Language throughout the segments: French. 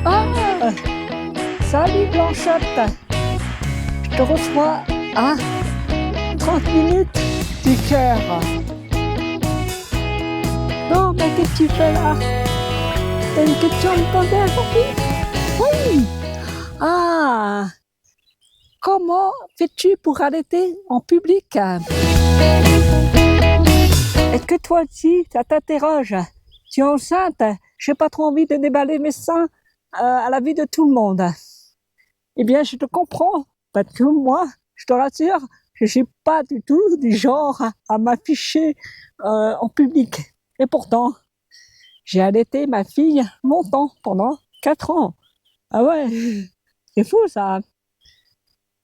Ah, salut Blanchette, je te reçois à 30 minutes du cœur. Non, mais qu'est-ce que tu fais là? T'as une question à me poser aujourd'hui? Oui. Ah, comment fais-tu pour arrêter en public? Est-ce que toi aussi, ça t'interroge? Tu es enceinte? J'ai pas trop envie de déballer mes seins à la vue de tout le monde. Eh bien, je te comprends, parce que moi, je te rassure, je suis pas du tout du genre à m'afficher en public. Et pourtant, j'ai allaité ma fille longtemps, pendant 4 ans. Ah ouais, c'est fou ça.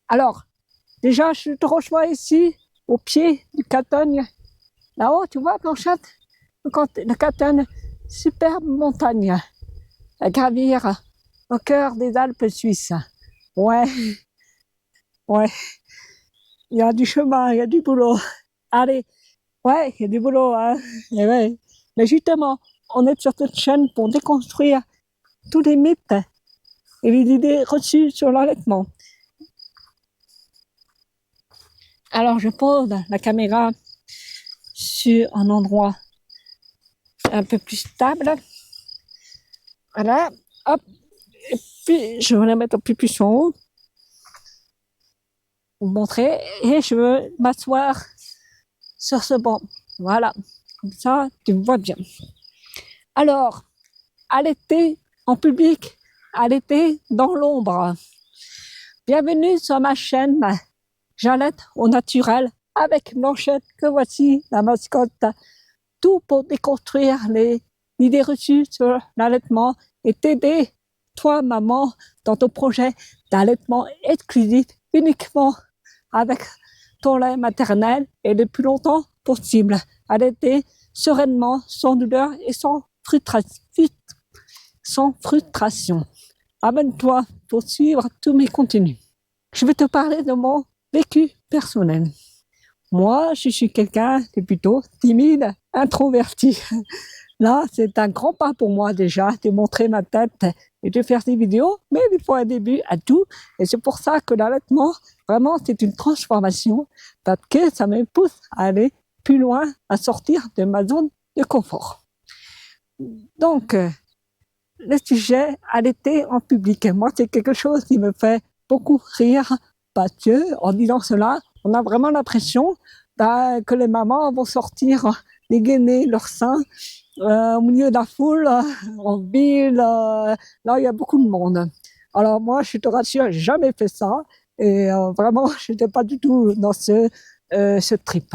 Alors, déjà, je te reçois ici, au pied du Catogne. Là-haut, tu vois, Blanchette, le Catogne, superbe montagne à gravir au cœur des Alpes suisses. Ouais, ouais, il y a du chemin, il y a du boulot. Allez, ouais, il y a du boulot, hein. Et ouais. Mais justement, on est sur cette chaîne pour déconstruire tous les mythes et les idées reçues sur l'allaitement. Alors, je pose la caméra sur un endroit un peu plus stable. Voilà, hop. Et puis, je vais la mettre un peu plus en haut. Vous montrer. Et je veux m'asseoir sur ce banc. Voilà. Comme ça, tu me vois bien. Alors, allaiter en public, allaiter dans l'ombre. Bienvenue sur ma chaîne. J'allaite au naturel avec Blanchette, que voici la mascotte. Tout pour déconstruire les idées reçues sur l'allaitement et t'aider, toi, maman, dans ton projet d'allaitement exclusif uniquement avec ton lait maternel et le plus longtemps possible. Allaiter sereinement, sans douleur et sans frustration. Abonne-toi pour suivre tous mes contenus. Je vais te parler de mon vécu personnel. Moi, je suis quelqu'un de plutôt timide, introverti. Là, c'est un grand pas pour moi déjà de montrer ma tête et de faire des vidéos, mais il faut un début à tout. Et c'est pour ça que l'allaitement, vraiment, c'est une transformation parce que ça me pousse à aller plus loin, à sortir de ma zone de confort. Donc, le sujet allaiter en public, moi, c'est quelque chose qui me fait beaucoup rire parce que, en disant cela, on a vraiment l'impression que les mamans vont sortir dégainer leurs seins au milieu de la foule, en ville, là où il y a beaucoup de monde. Alors moi, je te rassure, j'ai jamais fait ça et vraiment, je n'étais pas du tout dans ce trip.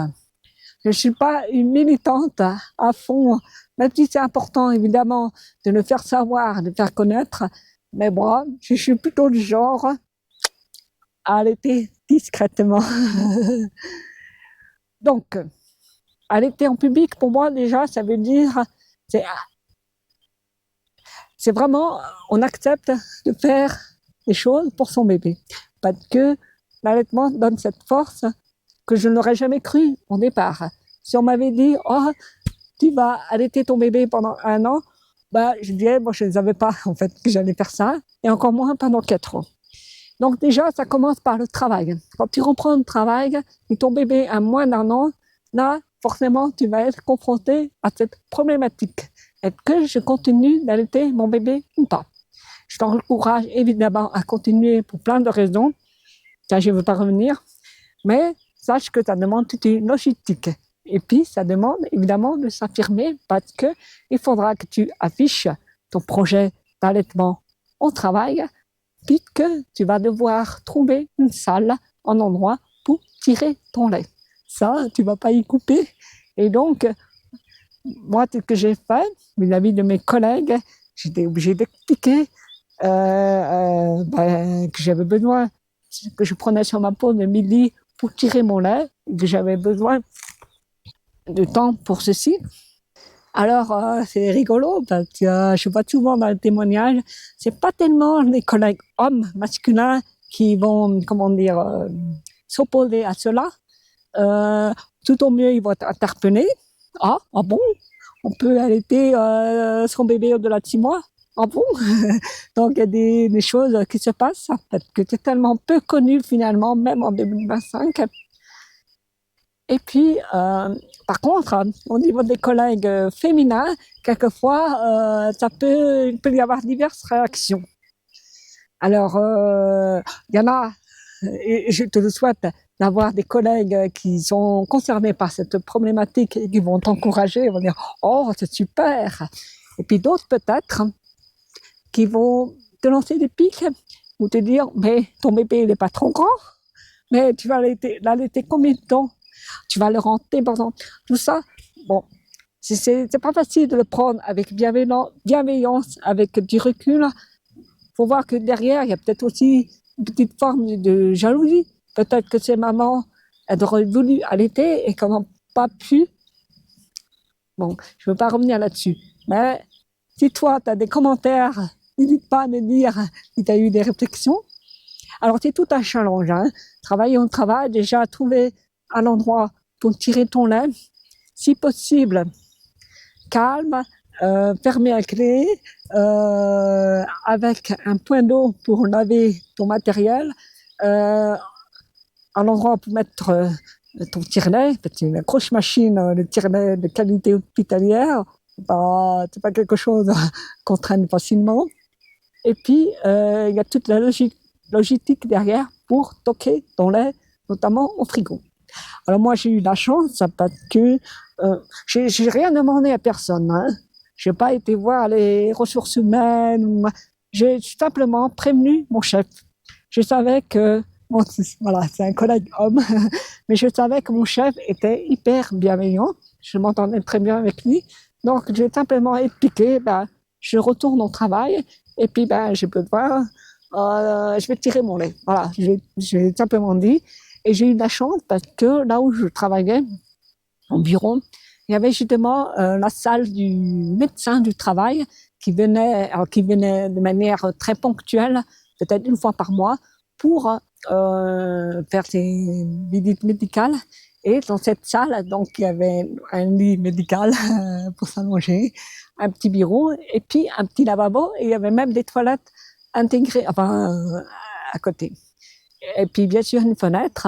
Je ne suis pas une militante à fond, même si c'est important évidemment de le faire savoir, de le faire connaître, mais moi, je suis plutôt du genre à allaiter discrètement. Donc, allaiter en public, pour moi, déjà, ça veut dire, c'est vraiment, on accepte de faire des choses pour son bébé. Parce que l'allaitement donne cette force que je n'aurais jamais cru au départ. Si on m'avait dit, oh, tu vas allaiter ton bébé pendant 1 an, bah, je dirais, moi, je ne savais pas, en fait, que j'allais faire ça, et encore moins pendant 4 ans. Donc, déjà, ça commence par le travail. Quand tu reprends le travail et ton bébé a moins d'1 an, là, forcément, tu vas être confronté à cette problématique. Est-ce que je continue d'allaiter mon bébé ou pas? Je t'encourage évidemment à continuer pour plein de raisons. Ça, je ne veux pas revenir. Mais sache que ça demande toute une logistique. Et puis, ça demande évidemment de s'affirmer parce que il faudra que tu affiches ton projet d'allaitement au travail, puisque tu vas devoir trouver une salle, un endroit pour tirer ton lait. Ça, tu ne vas pas y couper. Et donc, moi, ce que j'ai fait, vis-à-vis de mes collègues, j'étais obligée d'expliquer que j'avais besoin, que je prenais sur ma pause de midi pour tirer mon lait, que j'avais besoin de temps pour ceci. Alors, c'est rigolo parce que je vois souvent dans le témoignage, c'est pas tellement les collègues hommes masculins qui vont, s'opposer à cela. Tout au mieux, ils vont être interpellés. Ah bon? On peut allaiter son bébé au-delà de 6 mois? Ah bon? Donc, il y a des choses qui se passent, parce que c'est tellement peu connu finalement, même en 2025. Et puis, par contre, au niveau des collègues féminins, quelquefois, il peut y avoir diverses réactions. Alors, il y en a, et je te le souhaite, d'avoir des collègues qui sont concernés par cette problématique et qui vont t'encourager, vont dire « Oh, c'est super !» Et puis d'autres peut-être qui vont te lancer des pics ou te dire « Mais ton bébé, il n'est pas trop grand, mais tu vas l'allaiter combien de temps? Tu vas le rentrer pendant… » Tout ça, bon, c'est pas facile de le prendre avec bienveillance, avec du recul. Faut voir que derrière, il y a peut-être aussi une petite forme de jalousie. Peut-être que ces mamans, elles auraient voulu allaiter et qu'elles n'ont pas pu. Bon, je ne veux pas revenir là-dessus. Mais si toi, tu as des commentaires, n'hésite pas à me dire si tu as eu des réflexions. Alors, c'est tout un challenge. Hein. Travailler au travail, déjà, trouver un endroit pour tirer ton lait. Si possible, calme, fermé à clé, avec un point d'eau pour laver ton matériel, un endroit pour mettre ton tire-lait, c'est une grosse machine de tire-lait de qualité hospitalière, c'est pas quelque chose qu'on traîne facilement. Et puis, il y a toute la logistique derrière pour stocker ton lait, notamment au frigo. Alors moi, j'ai eu la chance parce que j'ai rien demandé à personne. Hein. J'ai pas été voir les ressources humaines. J'ai simplement prévenu mon chef. Je savais que, bon, voilà, c'est un collègue homme, mais je savais que mon chef était hyper bienveillant. Je m'entendais très bien avec lui. Donc, j'ai simplement expliqué, je retourne au travail et puis, j'ai besoin, je vais tirer mon lait. Voilà, j'ai simplement dit. Et j'ai eu de la chance parce que là où je travaillais, en bureau, il y avait justement la salle du médecin du travail qui venait de manière très ponctuelle, peut-être une fois par mois, pour faire ses visites médicales. Et dans cette salle, donc, il y avait un lit médical pour s'allonger, un petit bureau, et puis un petit lavabo, et il y avait même des toilettes intégrées, à côté. Et puis, bien sûr, une fenêtre.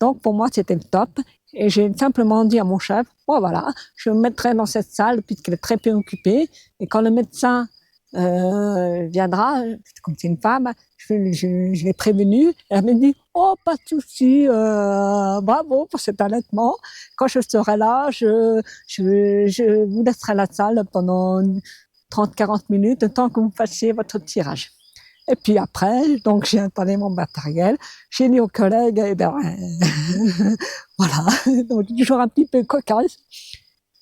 Donc, pour moi, c'était le top. Et j'ai simplement dit à mon chef, bon, voilà, je me mettrai dans cette salle puisqu'elle est très peu occupée. Et quand le médecin viendra, comme c'est une femme, je l'ai prévenue. Elle m'a dit, oh, pas de souci, bravo pour cet allaitement. Quand je serai là, je vous laisserai la salle pendant 30-40 minutes, le temps que vous fassiez votre tirage. Et puis après, donc j'ai installé mon matériel, j'ai dit aux collègues, voilà, donc toujours un petit peu cocasse.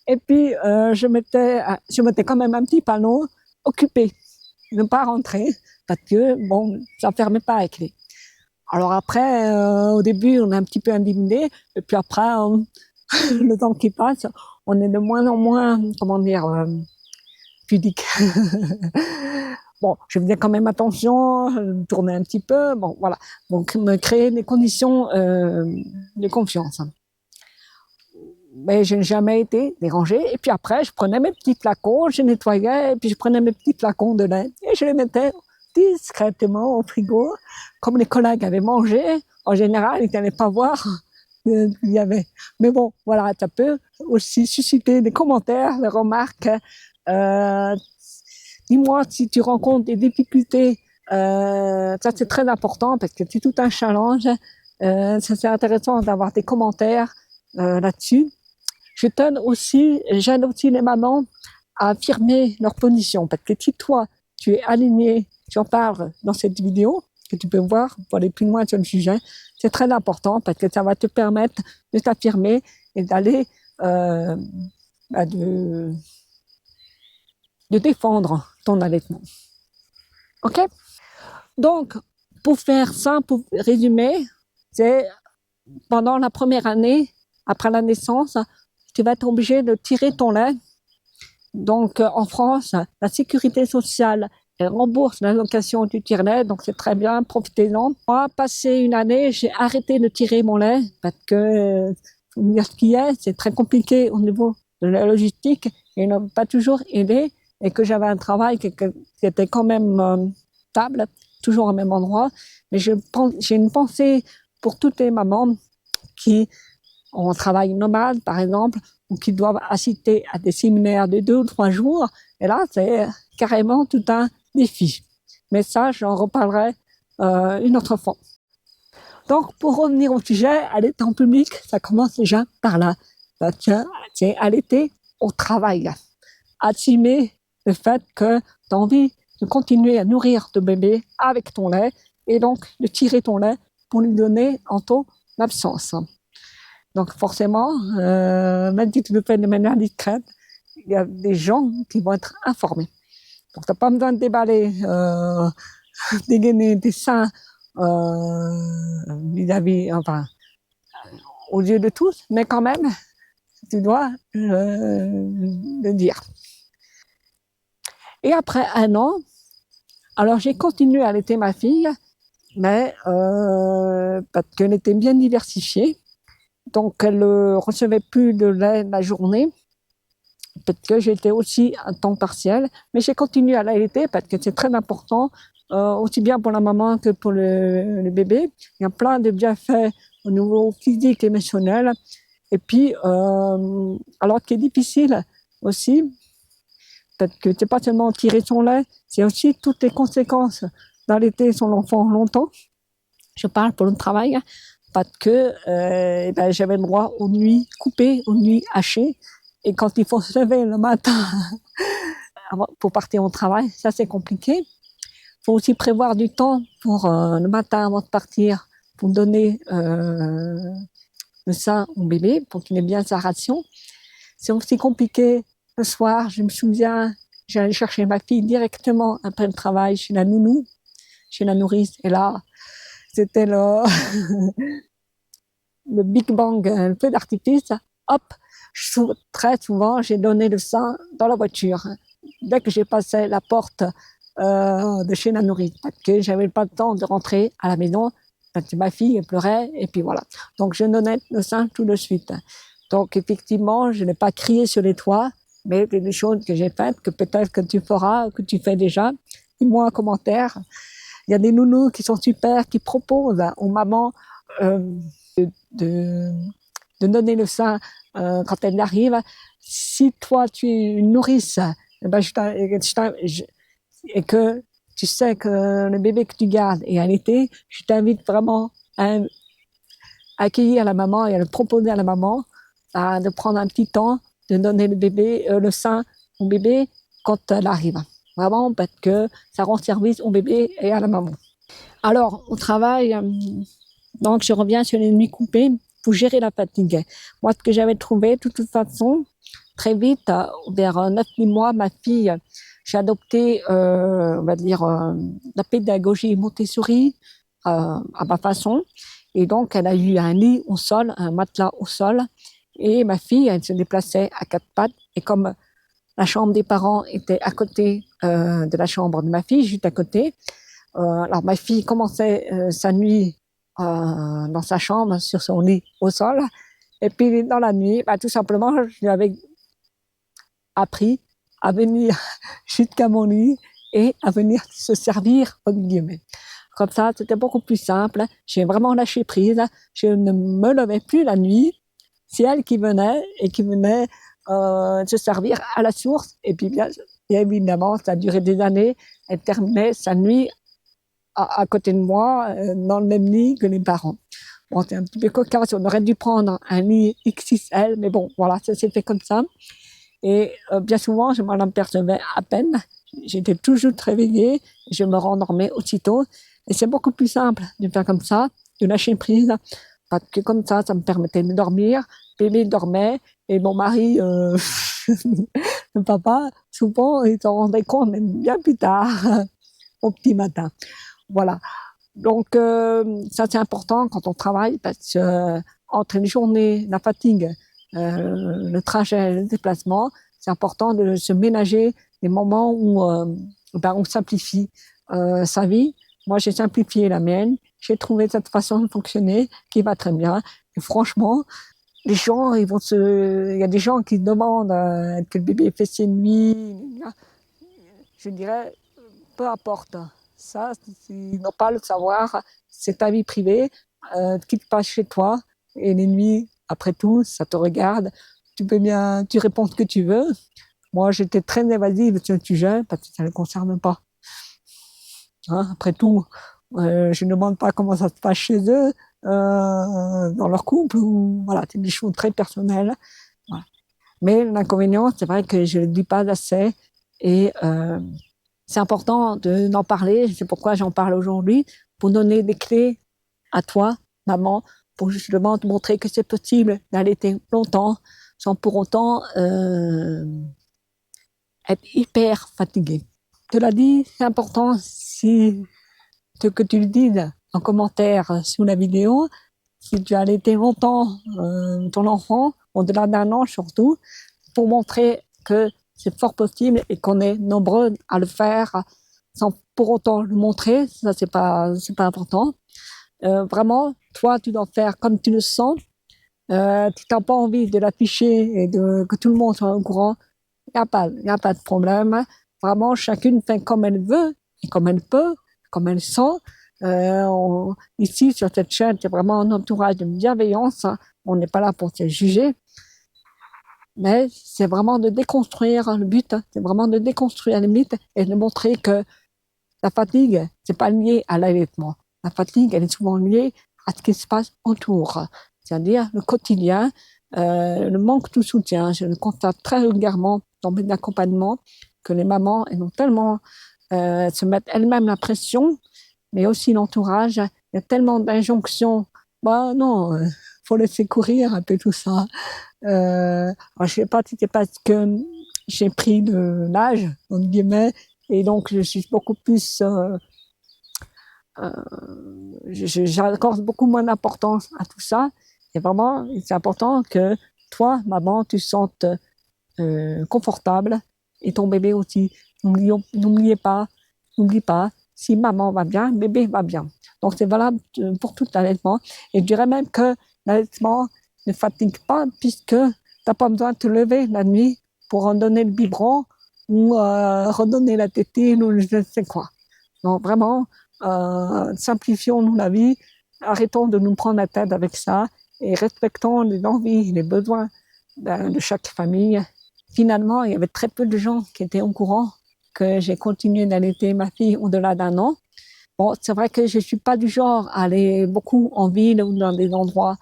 Et puis je mettais quand même un petit panneau occupé, ne pas rentrer, parce que bon, ça ne fermait pas avec clé. Alors après, au début, on est un petit peu indigné, et puis après, le temps qui passe, on est de moins en moins, pudique. Bon, je faisais quand même attention, tourner un petit peu, bon, voilà. Donc, me créer des conditions de confiance. Mais je n'ai jamais été dérangée. Et puis après, je prenais mes petits flacons, je nettoyais, et puis je prenais mes petits flacons de lait et je les mettais discrètement au frigo. Comme les collègues avaient mangé, en général, ils n'allaient pas voir qu'il y avait. Mais bon, voilà, ça peut aussi susciter des commentaires, des remarques. Dis-moi si tu rencontres des difficultés. Ça, c'est très important parce que c'est tout un challenge. Ça, c'est intéressant d'avoir des commentaires là-dessus. J'aide aussi les mamans à affirmer leur position. Parce que si toi, tu es aligné, tu en parles dans cette vidéo, que tu peux voir pour aller plus loin sur le sujet, c'est très important parce que ça va te permettre de t'affirmer et d'aller de défendre ton allaitement. OK? Donc, pour faire ça, pour résumer, c'est pendant la première année, après la naissance, tu vas être obligé de tirer ton lait. Donc, en France, la sécurité sociale rembourse l'allocation du tire-lait, donc c'est très bien, profitez-en. Moi, passé une année, j'ai arrêté de tirer mon lait parce que, faut dire ce qu'il y a, c'est très compliqué au niveau de la logistique et ils n'ont pas toujours aidé. et que j'avais un travail qui était quand même stable, toujours au même endroit. Mais j'ai une pensée pour toutes les mamans qui ont un travail nomade, par exemple, ou qui doivent assister à des séminaires de 2 ou 3 jours. Et là, c'est carrément tout un défi. Mais ça, j'en reparlerai une autre fois. Donc, pour revenir au sujet, aller en public, ça commence déjà par là. C'est allaiter au travail. Assumer le fait que tu as envie de continuer à nourrir ton bébé avec ton lait et donc de tirer ton lait pour lui donner en ton absence. Donc forcément, même si tu le fais de manière discrète, il y a des gens qui vont être informés. Donc tu n'as pas besoin de déballer, dégainer des seins vis-à-vis, enfin, aux yeux de tous, mais quand même, tu dois le dire. Et après 1 an, alors j'ai continué à allaiter ma fille, mais parce qu'elle était bien diversifiée, donc elle ne recevait plus de lait la journée, parce que j'étais aussi à temps partiel, mais j'ai continué à l'allaiter parce que c'est très important, aussi bien pour la maman que pour le bébé. Il y a plein de bienfaits au niveau physique et émotionnel. Et puis, alors ce qui est difficile aussi, parce que c'est pas seulement tirer son lait, c'est aussi toutes les conséquences d'allaiter son enfant longtemps. Je parle pour le travail, parce que j'avais le droit aux nuits coupées, aux nuits hachées. Et quand il faut se lever le matin pour partir au travail, ça c'est compliqué. Il faut aussi prévoir du temps pour le matin avant de partir, pour donner le sein au bébé, pour qu'il ait bien sa ration. C'est aussi compliqué le soir. Je me souviens, j'allais chercher ma fille directement après le travail chez la nounou, chez la nourrice. Et là, c'était le Big Bang, le feu d'artifice. Hop, très souvent, j'ai donné le sein dans la voiture. Dès que j'ai passé la porte de chez la nourrice, parce que j'avais pas le temps de rentrer à la maison, parce que ma fille pleurait, et puis voilà. Donc, je donnais le sein tout de suite. Donc, effectivement, je n'ai pas crié sur les toits, mais des choses que j'ai faites, que peut-être que tu feras, que tu fais déjà. Dis-moi en commentaire. Il y a des nounous qui sont super, qui proposent aux mamans de donner le sein quand elles arrivent. Si toi, tu es une nourrice, et que tu sais que le bébé que tu gardes est allaité, je t'invite vraiment à accueillir la maman et à le proposer à la maman de prendre un petit temps de donner le sein au bébé quand elle arrive. Vraiment, parce que ça rend service au bébé et à la maman. Alors, au travail, donc je reviens sur les nuits coupées pour gérer la fatigue. Moi, ce que j'avais trouvé, de toute façon, très vite, vers 9-10 mois, ma fille, j'ai adopté, on va dire, la pédagogie Montessori à ma façon. Et donc, elle a eu un lit au sol, un matelas au sol. Et ma fille, elle se déplaçait à 4 pattes. Et comme la chambre des parents était à côté de la chambre de ma fille, juste à côté, alors ma fille commençait sa nuit dans sa chambre, sur son lit au sol. Et puis, dans la nuit, tout simplement, je lui avais appris à venir jusqu'à mon lit et à venir se servir, entre guillemets. Comme ça, c'était beaucoup plus simple. J'ai vraiment lâché prise. Je ne me levais plus la nuit. C'est elle qui venait et qui venait se servir à la source. Et puis, bien évidemment, ça a duré des années. Elle terminait sa nuit à côté de moi, dans le même lit que les parents. Bon, c'est un petit peu cocasse. On aurait dû prendre un lit XXL, mais bon, voilà, ça s'est fait comme ça. Et bien souvent, je m'en apercevais à peine. J'étais toujours réveillée, je me rendormais aussitôt. Et c'est beaucoup plus simple de faire comme ça, de lâcher prise, parce que comme ça me permettait de dormir. Bébé dormait, et mon mari, le papa, souvent, il s'en rendait compte, mais bien plus tard, au petit matin. Voilà. Donc, ça c'est important quand on travaille, parce que entre les journées, la fatigue, le trajet, le déplacement, c'est important de se ménager des moments où on simplifie sa vie. Moi, j'ai simplifié la mienne. J'ai trouvé cette façon de fonctionner qui va très bien. Et franchement, les gens, il y a des gens qui demandent que le bébé fait ses nuits. je dirais, peu importe. Ça, ils n'ont pas à le savoir. C'est ta vie privée. Quitte pas chez toi. Et les nuits, après tout, ça te regarde. Tu réponds ce que tu veux. Moi, j'étais très évasive sur le sujet parce que ça ne me concerne pas. Hein, après tout, je ne demande pas comment ça se passe chez eux, dans leur couple. Voilà, c'est des choses très personnelles. Voilà. Mais l'inconvénient, c'est vrai que je ne le dis pas assez. Et c'est important d'en parler. C'est pourquoi j'en parle aujourd'hui, pour donner des clés à toi, maman, pour justement te montrer que c'est possible d'allaiter longtemps sans pour autant être hyper fatigué. Je te l'ai dit, c'est important si que tu le dises en commentaire sous la vidéo, si tu as allaité longtemps ton enfant, au-delà d'un an surtout, pour montrer que c'est fort possible et qu'on est nombreux à le faire sans pour autant le montrer. Ça, c'est pas important. Vraiment, toi, tu dois faire comme tu le sens. Tu n'as pas envie de l'afficher et que tout le monde soit au courant. Il n'y a pas de problème. Vraiment, chacune fait comme elle veut et comme elle peut, comme elle sent. Ici, sur cette chaîne, c'est vraiment un entourage de bienveillance. Hein. On n'est pas là pour se juger. Mais c'est vraiment de déconstruire le but. Hein. C'est vraiment de déconstruire les mythes et de montrer que la fatigue, c'est pas lié à l'allaitement. La fatigue, elle est souvent liée à ce qui se passe autour. C'est-à-dire le quotidien, le manque de soutien. Je le constate très régulièrement dans mes accompagnements que les mamans, elles ont tellement se mettent elles-mêmes la pression, mais aussi l'entourage. Il y a tellement d'injonctions. Bah non, faut laisser courir un peu tout ça. Alors, je sais pas si c'est parce que j'ai pris de l'âge, entre guillemets, et donc je suis beaucoup plus j'accorde beaucoup moins d'importance à tout ça. Et vraiment, c'est important que toi, maman, tu te sentes confortable et ton bébé aussi. N'oubliez pas, n'oublie pas, si maman va bien, bébé va bien. Donc c'est valable pour tout l'allaitement. Et je dirais même que l'allaitement ne fatigue pas puisque tu n'as pas besoin de te lever la nuit pour redonner le biberon ou redonner la tétine ou je ne sais quoi. Donc vraiment, simplifions-nous la vie, arrêtons de nous prendre la tête avec ça et respectons les envies, les besoins de chaque famille. Finalement, il y avait très peu de gens qui étaient au courant que j'ai continué d'allaiter ma fille au-delà d'un an. Bon, c'est vrai que je suis pas du genre à aller beaucoup en ville ou dans des endroits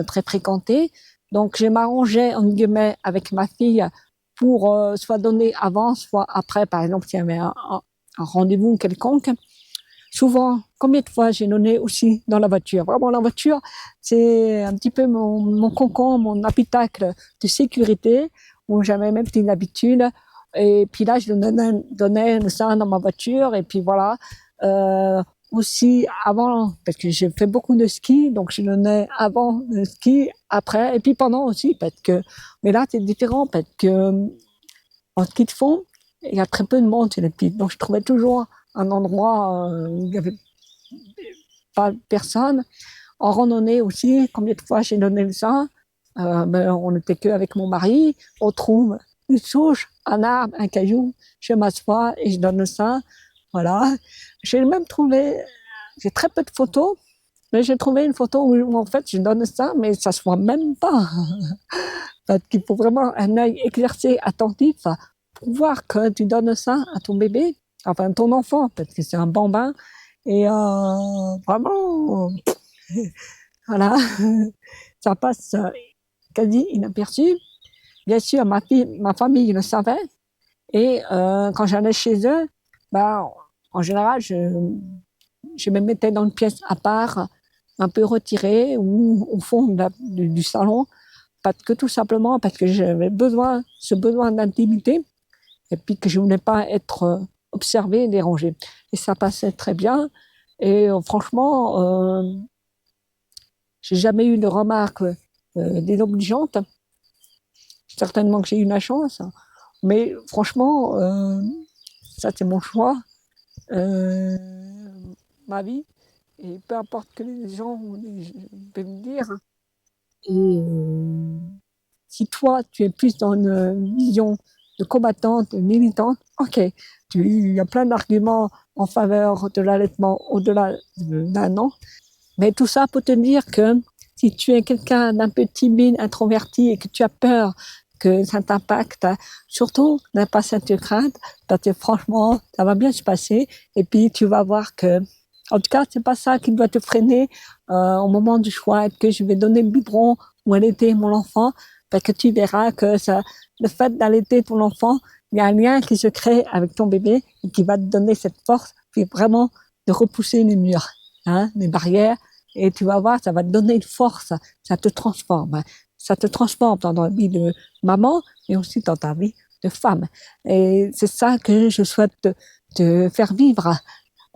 très fréquentés. Donc, je m'arrangeais, en guillemets, avec ma fille pour soit donner avant, soit après, par exemple, s'il y avait un rendez-vous quelconque. Souvent, combien de fois j'ai donné aussi dans la voiture. Vraiment, la voiture, c'est un petit peu mon cocon, mon habitacle de sécurité, où j'avais mes petites habitudes. Et puis là, je donnais le sein dans ma voiture. Et puis voilà. Aussi avant, parce que j'ai fait beaucoup de ski, donc je donnais avant le ski, après, et puis pendant aussi, parce que, mais là, c'est différent, parce que en ski de fond, il y a très peu de monde sur les pistes. Donc, je trouvais toujours un endroit où il n'y avait pas personne. En randonnée aussi, combien de fois j'ai donné le sein, on n'était qu'avec mon mari. On trouve une souche, un arbre, un caillou, je m'assois et je donne le sein. Voilà. J'ai même trouvé, j'ai très peu de photos, mais j'ai trouvé une photo où en fait je donne le sein, mais ça se voit même pas. Parce qu'il faut vraiment un œil exercé, attentif, pour voir que tu donnes ça à ton bébé, enfin ton enfant, parce que c'est un bambin. Et vraiment, voilà, ça passe quasi inaperçu. Bien sûr, ma famille le savait. Et quand j'allais chez eux, bah, en général, je me mettais dans une pièce à part, un peu retirée, ou au fond du salon, parce que tout simplement parce que j'avais ce besoin d'intimité, et puis que je voulais pas être observée, dérangée. Et ça passait très bien. Et franchement, j'ai jamais eu de remarques désobligeantes. Certainement que j'ai eu la chance, mais franchement, ça c'est mon choix, euh, ma vie, et peu importe que les gens peuvent me dire. Et si toi, tu es plus dans une vision de combattantes, de militantes. Ok, il y a plein d'arguments en faveur de l'allaitement au-delà d'un an, mais tout ça pour te dire que si tu es quelqu'un d'un peu timide, introverti et que tu as peur que ça t'impacte, surtout n'aie pas cette crainte, parce que franchement, ça va bien se passer et puis tu vas voir que, en tout cas, c'est pas ça qui doit te freiner au moment du choix. Est-ce que je vais donner le biberon ou allaiter mon enfant? Parce que tu verras que ça, le fait d'allaiter ton enfant, il y a un lien qui se crée avec ton bébé et qui va te donner cette force, puis vraiment de repousser les murs, les barrières. Et tu vas voir, ça va te donner une force, ça te transforme. Ça te transforme dans ta vie de maman, mais aussi dans ta vie de femme. Et c'est ça que je souhaite te faire vivre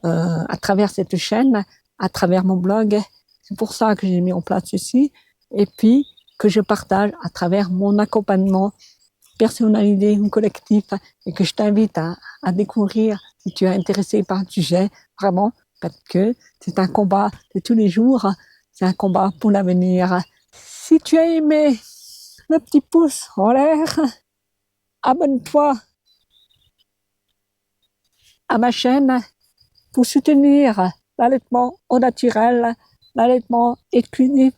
à travers cette chaîne, à travers mon blog. C'est pour ça que j'ai mis en place ceci. Et puis, que je partage à travers mon accompagnement personnalisé ou collectif et que je t'invite à découvrir si tu es intéressé par le sujet, vraiment, parce que c'est un combat de tous les jours, c'est un combat pour l'avenir. Si tu as aimé le petit pouce en l'air, abonne-toi à ma chaîne pour soutenir l'allaitement au naturel, l'allaitement exclusif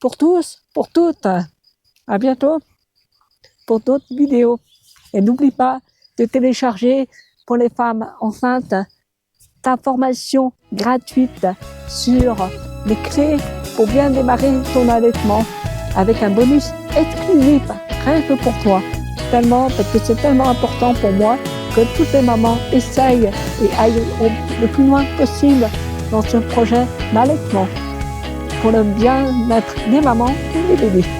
pour tous, pour toutes. À bientôt pour d'autres vidéos. Et n'oublie pas de télécharger pour les femmes enceintes ta formation gratuite sur les clés pour bien démarrer ton allaitement avec un bonus exclusif rien que pour toi. Parce que c'est tellement important pour moi que toutes les mamans essayent et aillent le plus loin possible dans ce projet d'allaitement pour le bien-être des mamans et des bébés.